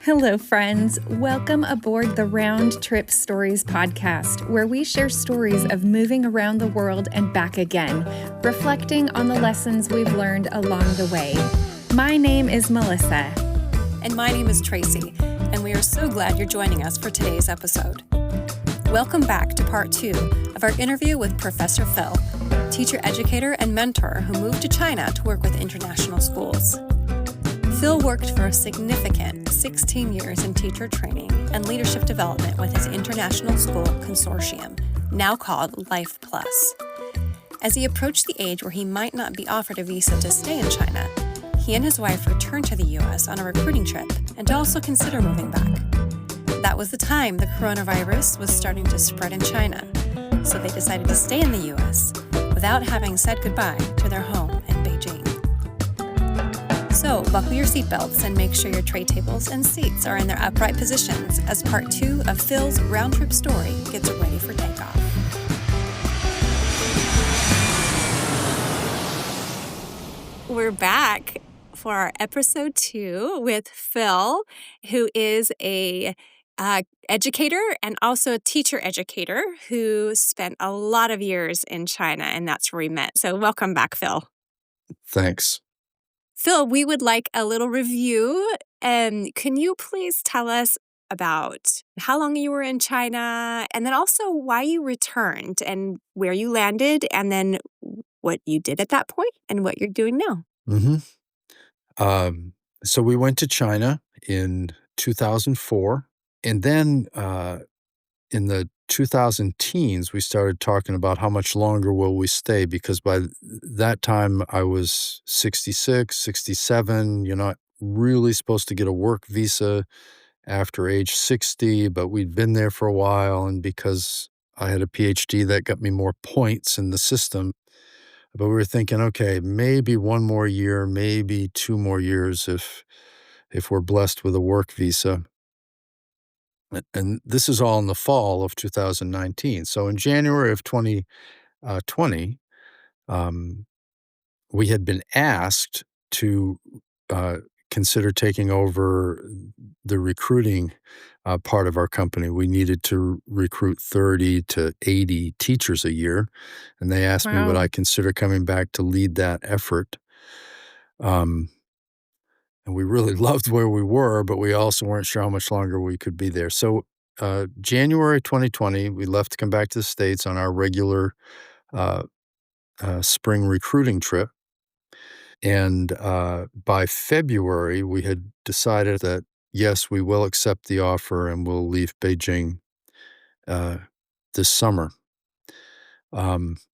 Hello, friends. Welcome aboard the Round Trip Stories podcast, where we share stories of moving around the world and back again, reflecting on the lessons we've learned along the way. My name is Melissa. And my name is Tracy, and we are so glad you're joining us for today's episode. Welcome back to part 2 of our interview with Professor Phil, teacher, educator, and mentor who moved to China to work with international schools. Phil worked for a significant 16 years in teacher training and leadership development with his international school consortium, now called LifePlus. As he approached the age where he might not be offered a visa to stay in China, he and his wife returned to the U.S. on a recruiting trip and to also consider moving back. That was the time the coronavirus was starting to spread in China, so they decided to stay in the U.S. without having said goodbye to their home in Beijing. So buckle your seatbelts and make sure your tray tables and seats are in their upright positions as part 2 of Phil's round trip story gets ready for takeoff. We're back for our episode 2 with Phil, who is a educator and also a teacher educator who spent a lot of years in China, and that's where we met. So welcome back, Phil. Thanks. Phil, we would like a little review. Can you please tell us about how long you were in China and then also why you returned and where you landed and then what you did at that point and what you're doing now? So we went to China in 2004. And then in the 2000 teens, we started talking about how much longer will we stay, because by that time I was 66, 67. You're not really supposed to get a work visa after age 60, but we'd been there for a while. And because I had a PhD, that got me more points in the system. But we were thinking, okay, maybe one more year, maybe 2 more years if we're blessed with a work visa. And this is all in the fall of 2019. So in January of 2020, we had been asked to consider taking over the recruiting part of our company. We needed to recruit 30 to 80 teachers a year. And they asked me would I consider coming back to lead that effort. And we really loved where we were, but we also weren't sure how much longer we could be there. So January 2020, we left to come back to the States on our regular spring recruiting trip. And by February, we had decided that, yes, we will accept the offer and we'll leave Beijing this summer.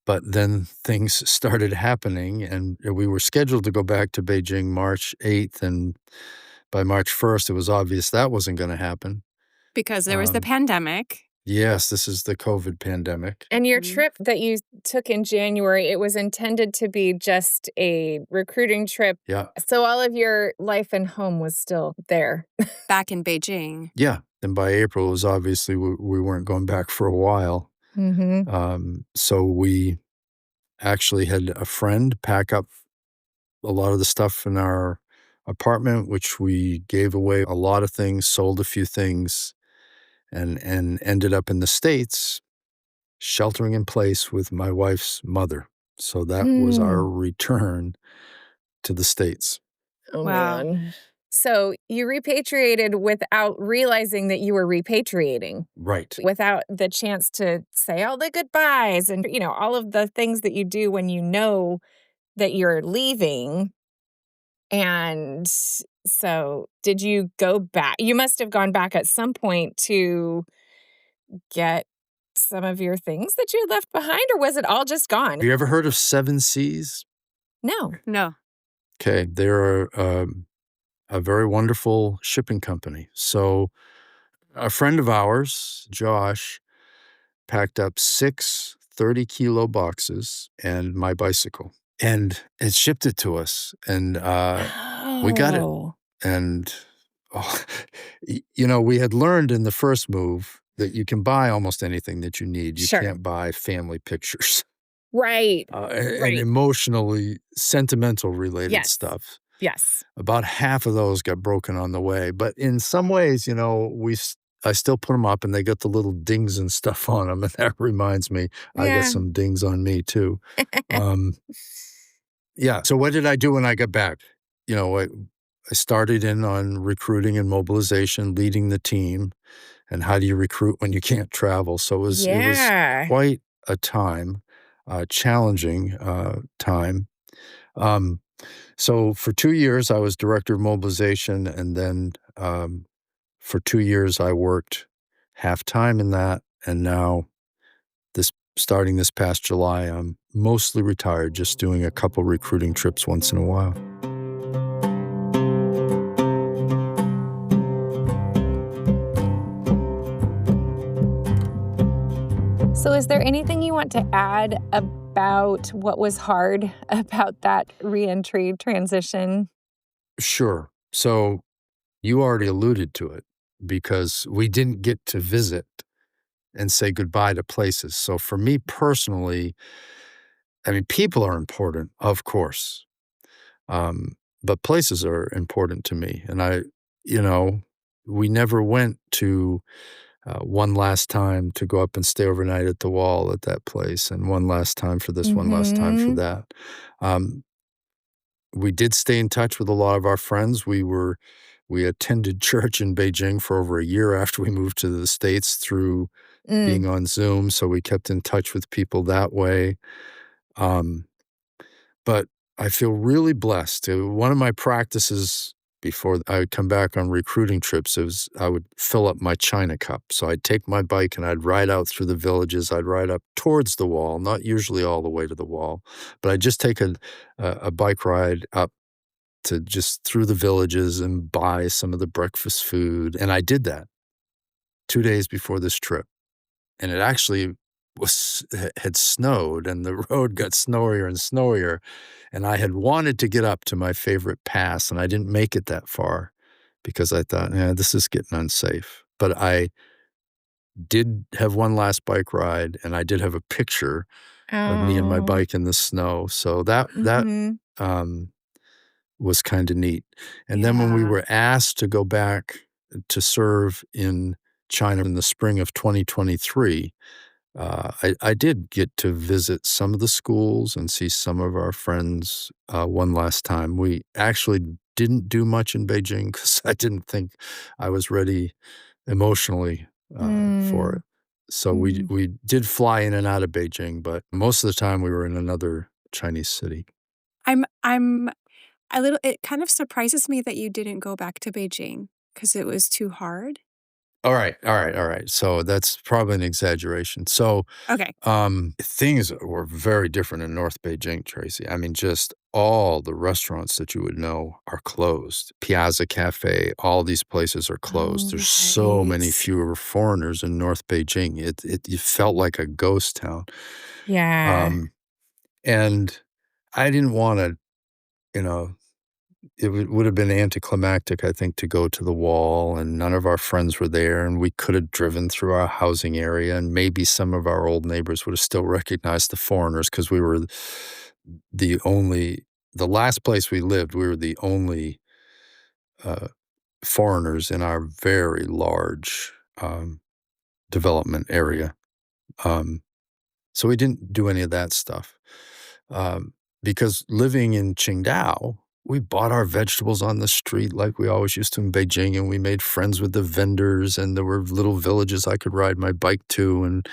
But then things started happening, and we were scheduled to go back to Beijing March 8th, and by March 1st, it was obvious that wasn't going to happen. Because there was the pandemic. Yes, this is the COVID pandemic. And your trip that you took in January, it was intended to be just a recruiting trip. Yeah. So all of your life and home was still there. Back in Beijing. Yeah. And by April, it was obviously we weren't going back for a while. So we actually had a friend pack up a lot of the stuff in our apartment, which we gave away a lot of things, sold a few things, and ended up in the States sheltering in place with my wife's mother. So that was our return to the States. Oh, wow. Man. So you repatriated without realizing that you were repatriating. Right. Without the chance to say all the goodbyes and, all of the things that you do when you know that you're leaving. And so did you go back? You must have gone back at some point to get some of your things that you had left behind, or was it all just gone? Have you ever heard of 7 Seas? No. Okay. They're a very wonderful shipping company. So a friend of ours, Josh, packed up 6 30-kilo boxes and my bicycle. And it shipped it to us. And we got it. And, we had learned in the first move that you can buy almost anything that you need. You can't buy family pictures. Right. And emotionally sentimental related stuff. Yes. About half of those got broken on the way, but in some ways, I still put them up and they got the little dings and stuff on them, and that reminds me, I got Yeah. some dings on me too. Um, yeah, so what did I do when I got back? I started in on recruiting and mobilization, leading the team, and how do you recruit when you can't travel? So it was Yeah. quite a time, challenging, time. Um, so for 2 years, I was director of mobilization, and then, for 2 years, I worked half-time in that, and now starting this past July, I'm mostly retired, just doing a couple recruiting trips once in a while. So, is there anything you want to add about what was hard about that reentry transition? Sure. So you already alluded to it because we didn't get to visit and say goodbye to places. So for me personally, I mean, people are important, of course, but places are important to me. And you know, we never went to one last time to go up and stay overnight at the wall at that place, and one last time for this, one last time for Mhm. that. Um, we did stay in touch with a lot of our friends. We attended church in Beijing for over a year after we moved to the States through Mm. being on Zoom, so we kept in touch with people that way. Um, but I feel really blessed. One of my practices before I would come back on recruiting trips is I would fill up my China cup. So I'd take my bike and I'd ride out through the villages. I'd ride up towards the wall, not usually all the way to the wall, but I'd just take a bike ride up to just through the villages and buy some of the breakfast food. And I did that 2 days before this trip. And it actually had snowed and the road got snowier and snowier, and I had wanted to get up to my favorite pass, and I didn't make it that far because I thought, "Yeah, this is getting unsafe." But I did have one last bike ride, and I did have a picture of me and my Oh. bike in the snow, so that, Mhm. um, was kinda neat. And then when we Yeah. were asked to go back to serve in China in the spring of 2023, I did get to visit some of the schools and see some of our friends, one last time. We actually didn't do much in Beijing because I didn't think I was ready emotionally, for Mm. it. So we Mhm. we did fly in and out of Beijing, but most of the time we were in another Chinese city. I'm a little it kind of surprises me that you didn't go back to Beijing because it was too hard. Alright. So that's probably an exaggeration. So, Okay. things were very different in North Beijing, Tracy. I mean, just all the restaurants that you would know are closed. Piazza Cafe, all these places are closed. Oh, There's so many right. fewer foreigners in North Beijing. It felt like a ghost town. Yeah. Um, and I didn't wanna, you know it would have been anticlimactic, I think, to go to the wall, and none of our friends were there, and we could have driven through our housing area, and maybe some of our old neighbors would have still recognized the foreigners because we were the last place we lived, we were the only, uh, foreigners in our very large, development area. Um So we didn't do any of that stuff. Because living in Qingdao, we bought our vegetables on the street like we always used to in Beijing, and we made friends with the vendors, and there were little villages I could ride my bike to, and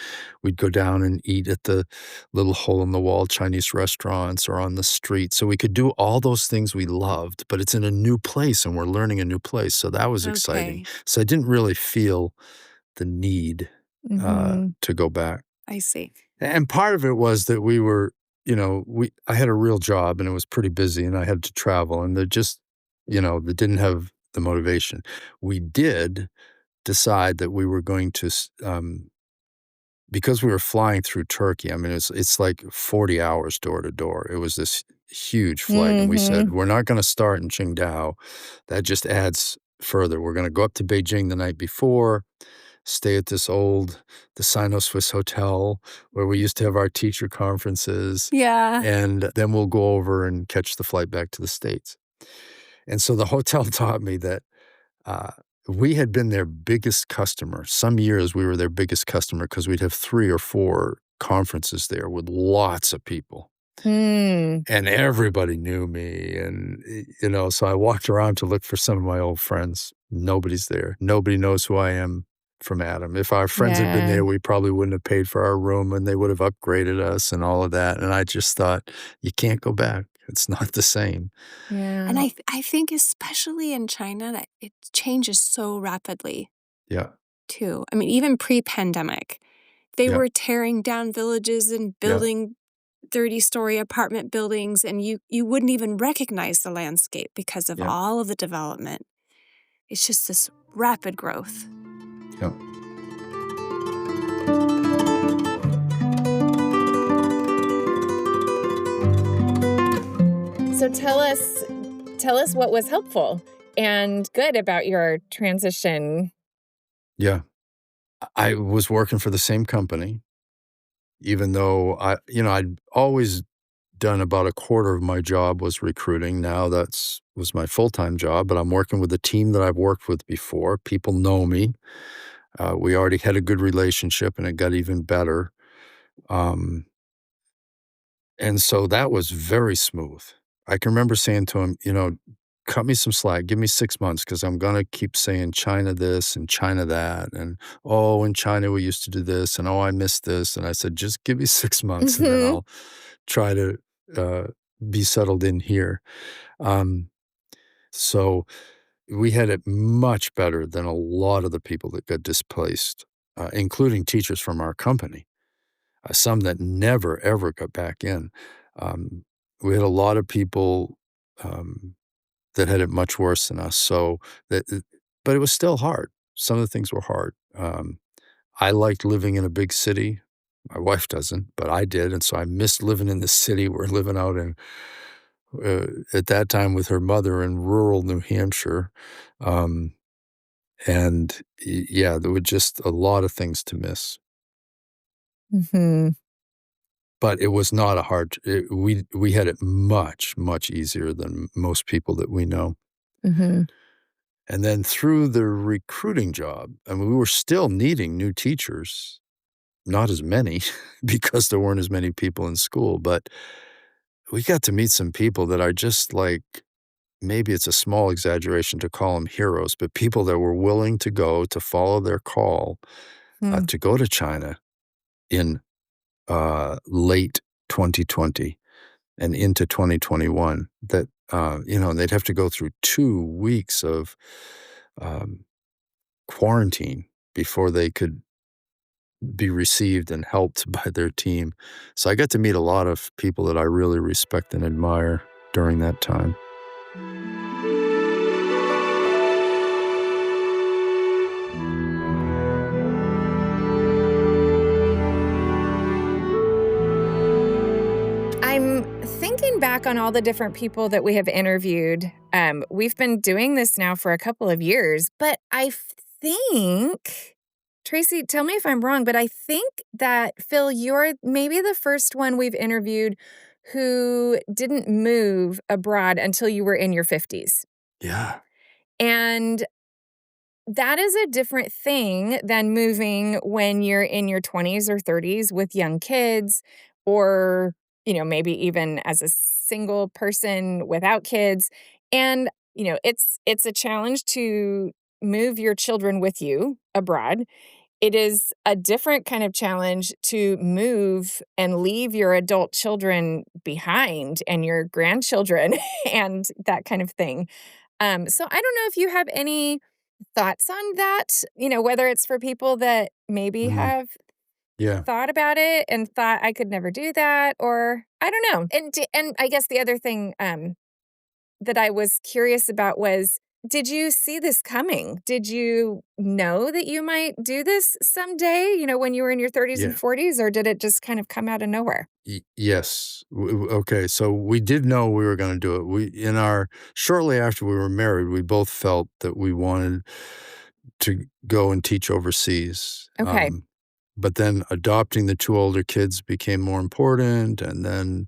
we'd go down and eat at the little hole-in-the-wall Chinese restaurants or on the street. So we could do all those things we loved, but it's in a new place, and we're learning a new place, so that was exciting. Okay. So I didn't really feel the need, Mhm. to go back. I see. And part of it was that we were, I had a real job and it was pretty busy and I had to travel and they didn't have the motivation. We did decide that we were going to, because we were flying through Turkey, I mean, it's like 40 hours door to door. It was this huge flight. And we said, Mhm. we're not going to start in Qingdao. That just adds further. We're going to go up to Beijing the night before, stay at the Sino-Swiss hotel where we used to have our teacher conferences, Yeah. and then we'll go over and catch the flight back to the States. And so the hotel taught me that, uh, we had been their biggest customer. Some years we were their biggest customer because we'd have 3 or 4 conferences there with lots of people, Hmm. and everybody knew me, and, so I walked around to look for some of my old friends. Nobody's there. Nobody knows who I am from Adam. If our friends had been Yeah. there, we probably wouldn't have paid for our room, and they would have upgraded us and all of that, and I just thought, "You can't go back. It's not the same." And Yeah. I think especially in China that it changes so rapidly Yeah, too. I mean, even pre-pandemic, they yeah, were tearing down villages and yeah, building 30-story apartment buildings, and you wouldn't even recognize the landscape because of yeah, all of the development. It's just this rapid growth. yeah. So tell us what was helpful and good about your transition. Yeah. I was working for the same company, even though I'd always done about a quarter of my job was recruiting. Now that's was my full-time job, but I'm working with a team that I've worked with before. People know me. We already had a good relationship, and it got even better. Um, and so that was very smooth. I can remember saying to him, "Cut me some slack. Give me 6 months because I'm gonna keep saying China this and China that, and, oh, in China, we used to do this, and, oh, I miss this." And I said, "Just give me 6 months, and then Mhm. I'll try to, uh, be settled in here." Um, so we had it much better than a lot of the people that got displaced, including teachers from our company, some that never, ever got back in. Um, we had a lot of people, um that had it much worse than us, so but it was still hard. Some of the things were hard. I liked living in a big city. My wife doesn't, but I did, and so I missed living in the city. We're living out in, at that time with her mother in rural New Hampshire, um, and yeah, there were just a lot of things to miss. Mhm. But it was not a hard we had it much, much easier than most people that we know. Mhm. And then through the recruiting job, I mean, we were still needing new teachers, not as many because there weren't as many people in school, but we got to meet some people that are just like, maybe it's a small exaggeration to call them heroes, but people that were willing to go to follow their call, Mm. to go to China in, late 2020 and into 2021 that, they'd have to go through 2 weeks of, um, quarantine before they could be received and helped by their team. So I got to meet a lot of people that I really respect and admire during that time. I'm thinking back on all the different people that we have interviewed. We've been doing this now for a couple of years, but I think, Tracy, tell me if I'm wrong, but I think that Phil, you're maybe the first one we've interviewed who didn't move abroad until you were in your 50s. Yeah. And that is a different thing than moving when you're in your 20s or 30s with young kids or, maybe even as a single person without kids. And, it's a challenge to move your children with you abroad. It is a different kind of challenge to move and leave your adult children behind and your grandchildren and that kind of thing. So I don't know if you have any thoughts on that, whether it's for people that maybe Mhm. have Yeah. thought about it and thought I could never do that, or I don't know. And I guess the other thing that I was curious about was, did you see this coming? Did you know that you might do this someday, when you were in your 30s and Yeah. 40s, or did it just kind of come out of nowhere? Yes. Okay, so we did know we were gonna do it. Shortly after we were married, we both felt that we wanted to go and teach overseas. Okay. But then adopting the 2 older kids became more important, and then,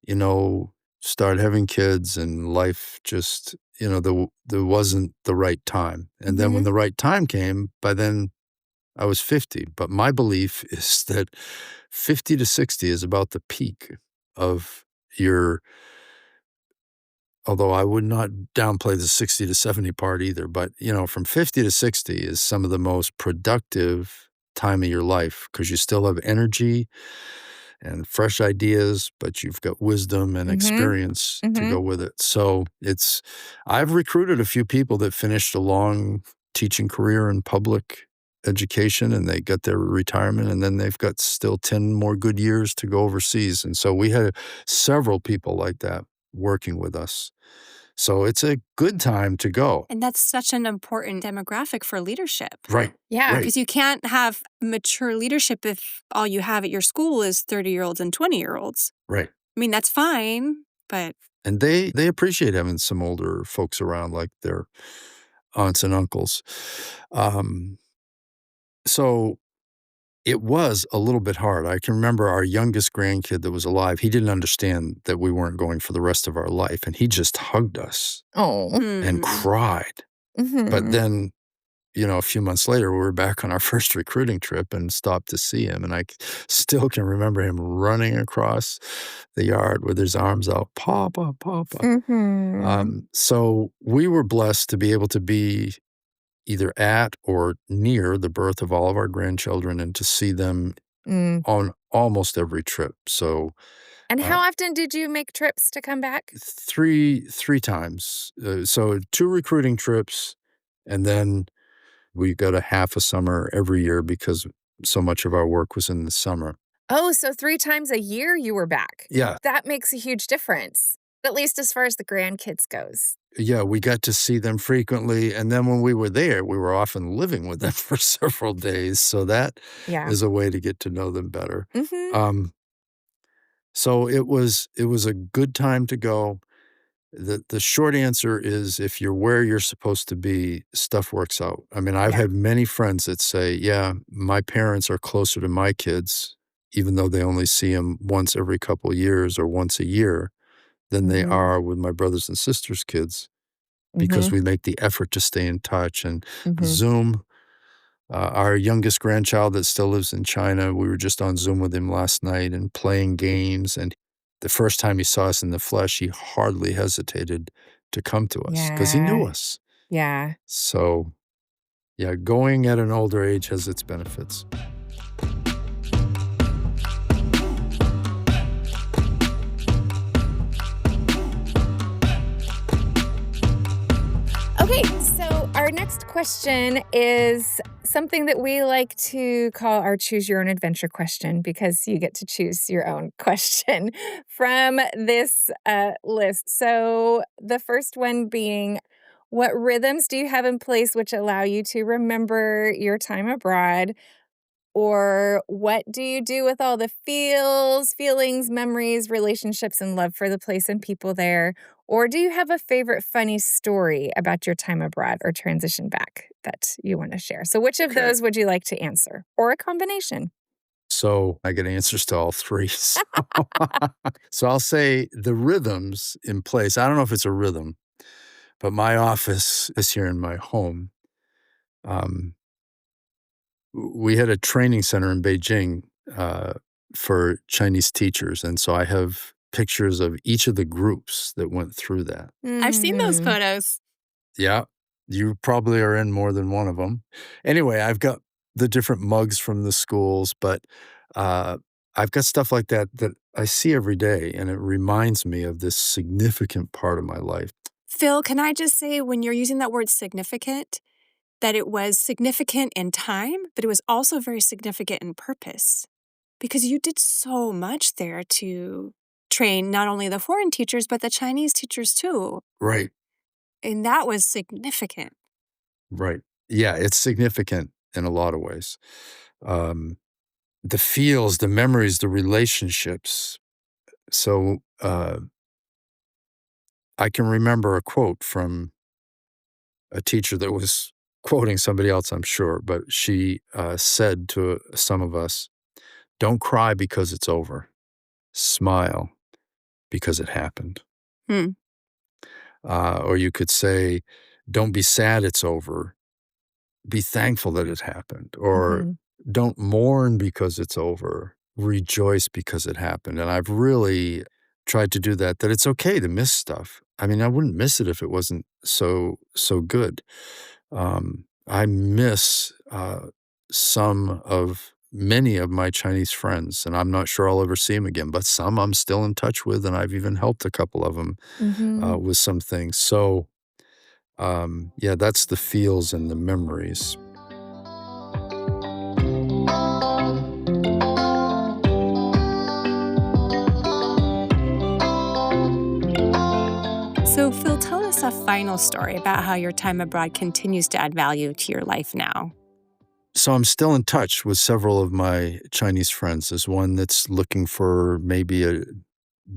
you know, started having kids, and life just there wasn't the right time. And then when Mhm. the right time came, by then I was 50. But my belief is that 50 to 60 is about the peak of your, although I would not downplay the 60 to 70 part either, but from 50 to 60 is some of the most productive time of your life because you still have energy and fresh ideas, but you've got wisdom and Mhm. experience to Mhm. go with it. So I've recruited a few people that finished a long teaching career in public education and they got their retirement and then they've got still 10 more good years to go overseas. And so we had several people like that working with us. So it's a good time to go. And that's such an important demographic for leadership. Right. Yeah. Right. Because you can't have mature leadership if all you have at your school is 30-year-olds and 20-year-olds. Right. I mean, that's fine, but And they appreciate having some older folks around like their aunts and uncles. So it was a little bit hard. I can remember our youngest grandkid that was alive, he didn't understand that we weren't going for the rest of our life, and he just hugged us Oh. and cried. But Mhm. then, a few months later, we were back on our first recruiting trip and stopped to see him, and still can remember him running across the yard with his arms out, "Papa, Papa." Mhm. So we were blessed to be able to be either at or near the birth of all of our grandchildren and to see them Mm. on almost every trip. So, And uh, how often did you make trips to come back? three times. So 2 recruiting trips, and then we got a half a summer every year because so much of our work was in the summer. Oh, so 3 times a year you were back. Yeah. That makes a huge difference, at least as far as the grandkids goes. Yeah, we got to see them frequently, and then when we were there, we were often living with them for several days, so that Yeah. is a way to get to know them better. Mhm. Um, so it was a good time to go. The short answer is if you're where you're supposed to be, stuff works out. I mean, I've Yeah. had many friends that say, "Yeah, my parents are closer to my kids, even though they only see them once every couple years or once a year, than they Mhm. are with my brothers and sisters' kids." Because Mhm. we make the effort to stay in touch and Mhm. Zoom. Our youngest grandchild that still lives in China, we were just on Zoom with him last night and playing games. And the first time he saw us in the flesh, he hardly hesitated to come to us because he knew Yeah. us. Yeah. So, yeah, going at an older age has its benefits. Okay, so our next question is something that we like to call our choose your own adventure question because you get to choose your own question from this list. So the first one being, what rhythms do you have in place which allow you to remember your time abroad? Or what do you do with all the feelings, memories, relationships, and love for the place and people there? Or do you have a favorite funny story about your time abroad or transition back that you want to share? So, which of Okay. those would you like to answer, or a combination? So I get answers to all three. So I'll say the rhythms in place. I don't know if it's a rhythm, but my office is here in my home. Um, we had a training center in Beijing uh, for Chinese teachers, and so I have pictures of each of the groups that went through that. I've seen those Mm, photos. Yeah, you probably are in more than one of them. Anyway, I've got the different mugs from the schools, but uh, I've got stuff like that that I see every day, and it reminds me of this significant part of my life. Phil, can I just say, when you're using that word significant, that it was significant in time, but it was also very significant in purpose because you did so much there to train not only the foreign teachers, but the Chinese teachers too. Right, And that was significant. right. Yeah, it's significant in a lot of ways. Um, the feels, the memories, the relationships. So I can remember a quote from a teacher that was quoting somebody else, I'm sure, but she said to some of us, "Don't cry because it's over. Smile because it happened." Hmm. Or you could say, don't be sad it's over. Be thankful that it happened. Or Mhm. don't mourn because it's over. Rejoice because it happened. And I've really tried to do that it's okay to miss stuff. I mean, I wouldn't miss it if it wasn't so good. I miss many of my Chinese friends, and I'm not sure I'll ever see them again, but some I'm still in touch with, and I've even helped a couple of them Mhm. with some things. So, yeah, that's the feels and the memories. So, Phil, tell us a final story about how your time abroad continues to add value to your life now. So I'm still in touch with several of my Chinese friends. There's one that's looking for maybe a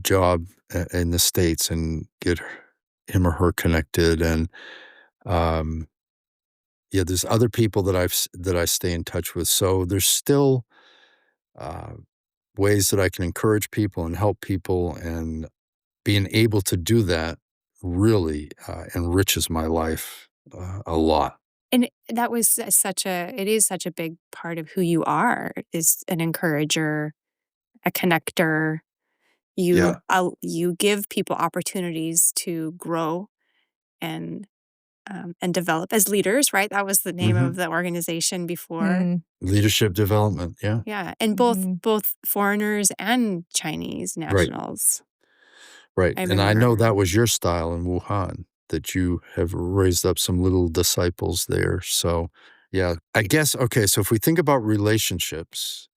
job in the States and get him or her connected. And um, yeah, there's other people that I stay in touch with. So there's still uh, ways that I can encourage people and help people, and being able to do that really enriches my life a lot. And that was it is such a big part of who you are, is an encourager, a connector. Yeah. You give people opportunities to grow and and develop as leaders, right? That was the name Hmm. of the organization before. Mm. Leadership development. Yeah. Yeah, and Mhm. both foreigners and Chinese Right. nationals. Right, I and I know remember. that was your style in Wuhan, that you have raised up some little disciples there, so, yeah. I guess okay, so if we think about relationships,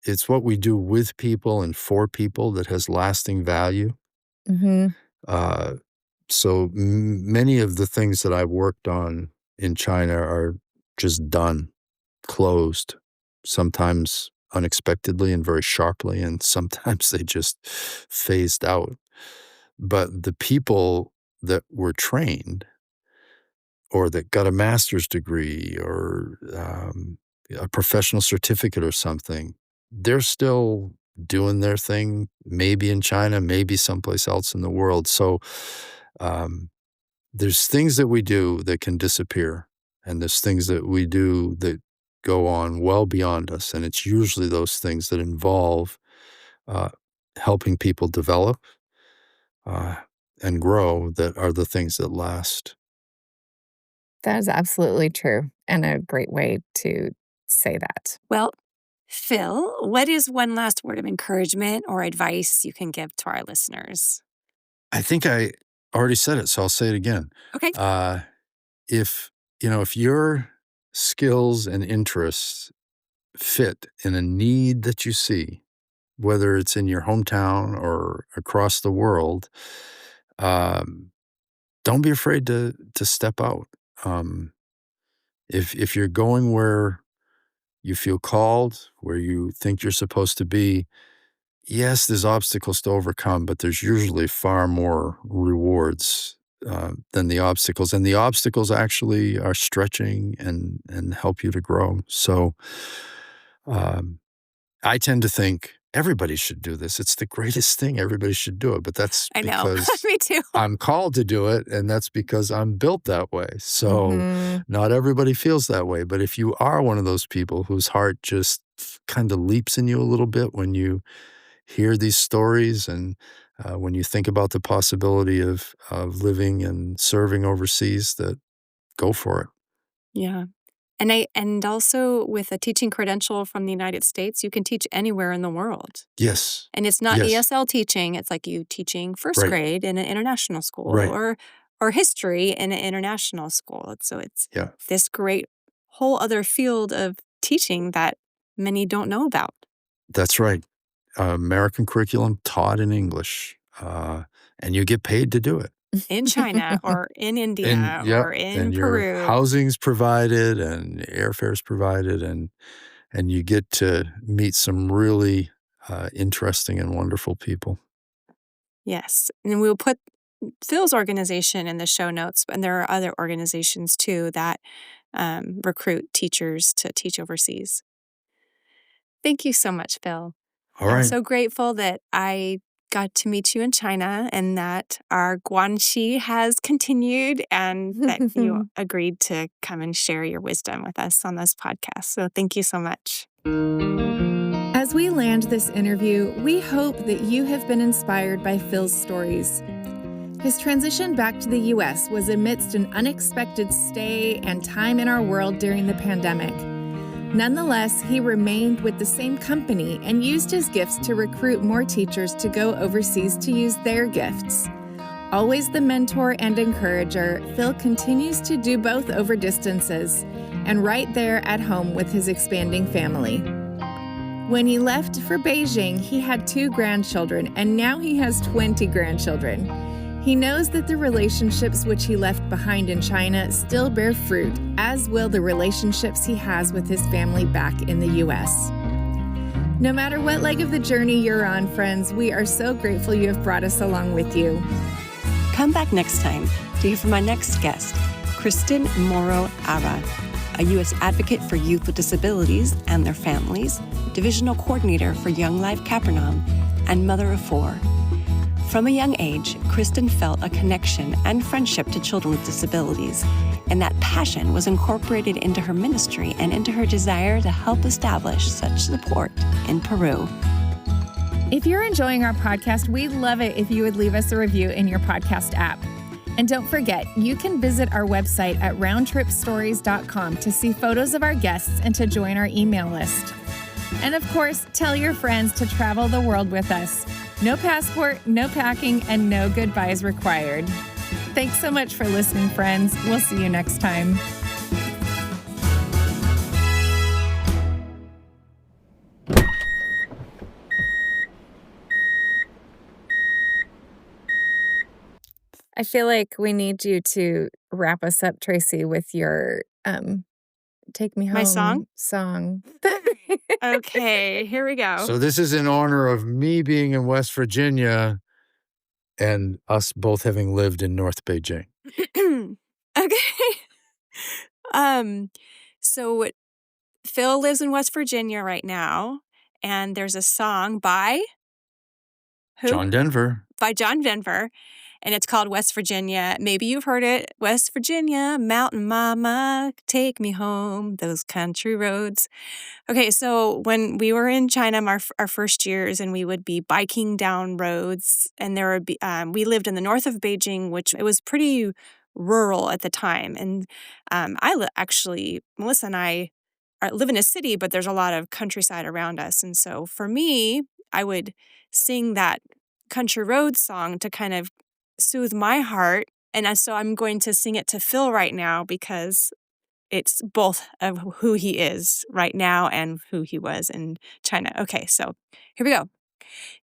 it's what we do with people and for people that has lasting value. Mhm. Uh, so many of the things that I've worked on in China are just done, closed, sometimes unexpectedly and very sharply, and sometimes they just phased out. But the people that were trained or that got a master's degree or a professional certificate or something, they're still doing their thing, maybe in China, maybe someplace else in the world. So um, there's things that we do that can disappear, and there's things that we do that go on well beyond us. And it's usually those things that involve uh, helping people develop uh, and grow that are the things that last. That is absolutely true, and a great way to say that. Well, Phil, what is one last word of encouragement or advice you can give to our listeners? I think I already said it, so I'll say it again. Okay. Uh, if if your skills and interests fit in a need that you see, whether it's in your hometown or across the world, um, don't be afraid to step out. Um, if you're going where you feel called, where you think you're supposed to be, yes, there's obstacles to overcome, but there's usually far more rewards than the obstacles, and the obstacles actually are stretching and help you to grow. So, um, I tend to think everybody should do this. It's the greatest thing. Everybody should do it. But that's I know. because Me too. I'm called to do it, and that's because I'm built that way. So Mhm. not everybody feels that way. But if you are one of those people whose heart just kind of leaps in you a little bit when you hear these stories and when you think about the possibility of living and serving overseas, that go for it. Yeah. And also with a teaching credential from the United States, you can teach anywhere in the world. Yes. And it's not Yes. ESL teaching, it's like you teaching first Right. grade in an international school Right. or history in an international school. So it's Yeah. this great whole other field of teaching that many don't know about. That's right. American curriculum taught in English, and you get paid to do it. In China or in And India yep, or in and your Peru. housing's provided and airfare's provided, and you get to meet some really interesting and wonderful people. Yes. And we'll put Phil's organization in the show notes, and there are other organizations too that recruit teachers to teach overseas. Thank you so much, Phil. All I'm right. so grateful that I got to meet you in China and that our guanxi has continued and that you agreed to come and share your wisdom with us on this podcast. So thank you so much. As we land this interview, we hope that you have been inspired by Phil's stories. His transition back to the U.S. was amidst an unexpected stay and time in our world during the pandemic. Nonetheless, he remained with the same company and used his gifts to recruit more teachers to go overseas to use their gifts. Always the mentor and encourager, Phil continues to do both over distances and right there at home with his expanding family. When he left for Beijing, he had 2 grandchildren, and now he has 20 grandchildren. He knows that the relationships which he left behind in China still bear fruit, as will the relationships he has with his family back in the U.S. No matter what leg of the journey you're on, friends, we are so grateful you have brought us along with you. Come back next time to hear from my next guest, Kristen Moro-Ara, a U.S. advocate for youth with disabilities and their families, divisional coordinator for Young Life Capernaum, and mother of 4. From a young age, Kristen felt a connection and friendship to children with disabilities, and that passion was incorporated into her ministry and into her desire to help establish such support in Peru. If you're enjoying our podcast, we'd love it if you would leave us a review in your podcast app. And don't forget, you can visit our website at roundtripstories.com to see photos of our guests and to join our email list. And of course, tell your friends to travel the world with us. No passport, no packing, and no goodbyes required. Thanks so much for listening, friends. We'll see you next time. I feel like we need you to wrap us up, Tracy, with your Take Me Home My song? song. Okay, here we go. So this is in honor of me being in West Virginia and us both having lived in North Beijing. Okay. So Phil lives in West Virginia right now, and there's a song by who? John Denver. By John Denver, and it's called West Virginia. Maybe you've heard it. West Virginia, Mountain Mama, take me home, those country roads. Okay, so when we were in China our first years, and we would be biking down roads, and there would be we lived in the north of Beijing, which it was pretty rural at the time. And Melissa and I live in a city, but there's a lot of countryside around us. And so for me, I would sing that country road song to kind of soothe my heart. And so I'm going to sing it to Phil right now because it's both of who he is right now and who he was in China. Okay, so here we go.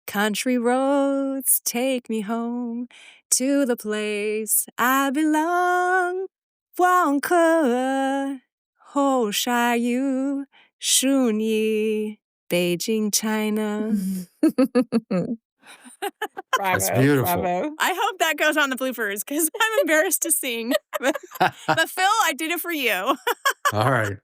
Country roads take me home to the place I belong. 望客后沙유순이 Beijing, China. Bravo, That's beautiful. bravo. I hope that goes on the bloopers because I'm embarrassed to sing. But Phil, I did it for you. All right.